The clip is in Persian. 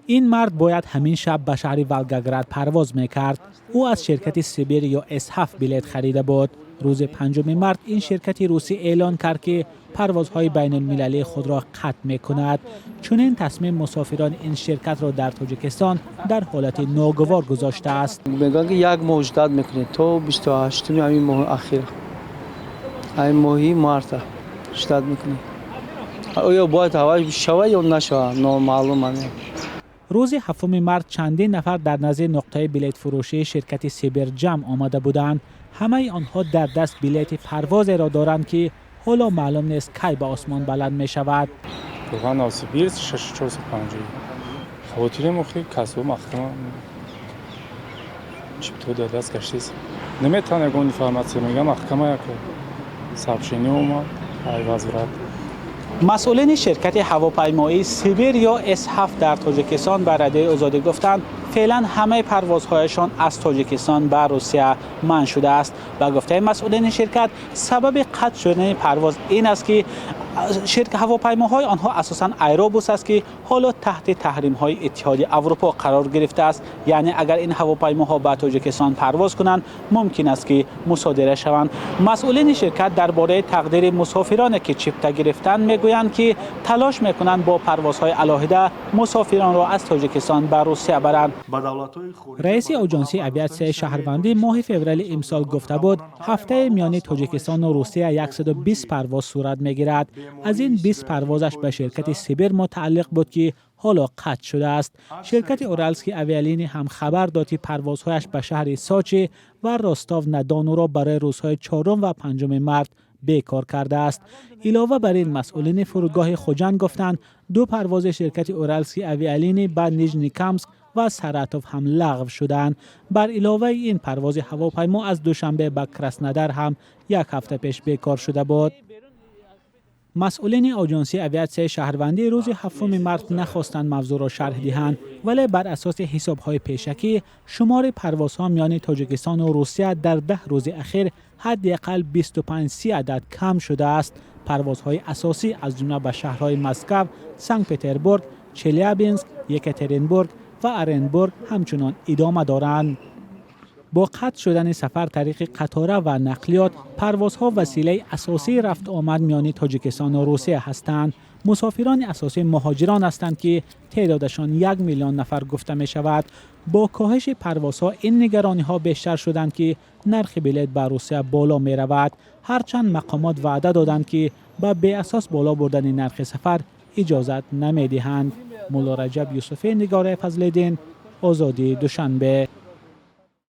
این مرد باید همین شب به شهر ولگاگراد پرواز میکرد. او از شرکت سیبیر یا S7 بلیط خریده بود. روز 5 مارس این شرکت روسی اعلان کرد که پروازهای بین المللی خود را قطع میکند. چون این تصمیم مسافران این شرکت را در تاجیکستان در حالت ناگوار گذاشته است. میگن که یک ماه اجداد میکنه تا 28 همین ماه اخیر. این ماهی مارس اجداد میکنه. آیا باید هوای شوه یا نشوه نامعلومه. روز 7 مارس چندین نفر در نزد نقطه بلیط فروشی شرکت سیبر جمع آمده بودند. همه آنها در دست بلیط پرواز را دارند که حالا معلوم نیست کی به آسمان بلند می شود. Buradan Sibir 6450. Xavotirê moxi kaso maxkama. Chipto da dast gashtis. Nemetane gon informatsiya mega maxkama yak. Сообщение اومد. ای وزارت. مسئولین شرکت هواپیمایی سیبیر یا S7 در تاجیکستان به رادیوی آزادی گفتند فعلا همه پروازهایشان از تاجیکستان به روسیه منع شده است. با گفته مسئولین شرکت سبب قطع شدن پرواز این است که شرکت هواپیماهای آنها اساساً ایروبوس است که حالا تحت تحریم‌های اتحادیه اروپا قرار گرفته است. یعنی اگر این هواپیماها به تاجیکستان پرواز کنند ممکن است که مصادره شوند. مسئولین شرکت درباره تقدیر مسافرانی که چیپتا گرفتند میگویند که تلاش میکنند با پروازهای علاهده مسافران را از تاجیکستان به روسیه برند. رئیس آژانسی اویاسیون شهروندی ماه فوریه امسال گفته بود هفته میان تاجیکستان و روسیه 120 پرواز صورت میگیرد. از این 20 پروازش به شرکت سیبر متعلق بود که حالا قطع شده است. شرکت اورالسکی اویالینی هم خبر داد که پروازهایش به شهر ساچی و راستاو ندانو را برای روزهای 4 و 5 مارس بیکار کرده است. علاوه بر این مسئولین فرودگاه خوجند گفتند 2 پرواز شرکت اورالسکی اویالینی به نیژنیکامسک و سراتوف هم لغو شدند. بر علاوه این پرواز هواپیما از دوشنبه به کراسنودار هم 1 هفته پیش بیکار شده بود. مسئولین آژانسی اویاسیون شهروندی روز 7 مارس نخواستند موضوع را شرح دهند، ولی بر اساس حساب‌های پیشکی شمار پروازها میان تاجیکستان و روسیه در 10 روز اخیر حداقل 25-30 عدد کم شده است. پروازهای اساسی از جمله به شهرهای مسکو، سنت پترزبورگ، چلیابینسک، یکاترینبورگ و ارنبورگ همچنان ادامه دارند. با قطع شدن سفر طریق قطاره و نقلیات، پروازها وسیله اساسی رفت آمد میان تاجیکستان و روسیه هستند. مسافران اساسی مهاجران هستند که تعدادشان 1 میلیون نفر گفته می شود. با کاهش پروازها این نگرانی ها بیشتر شدند که نرخ بلیط به روسیه بالا می رود. هرچند مقامات وعده دادند که با بی اساس بالا بردن نرخ سفر اجازت نمی دهند. مولا رجب یوسفی، نگار فضل‌الدین، آزادی دوشنبه.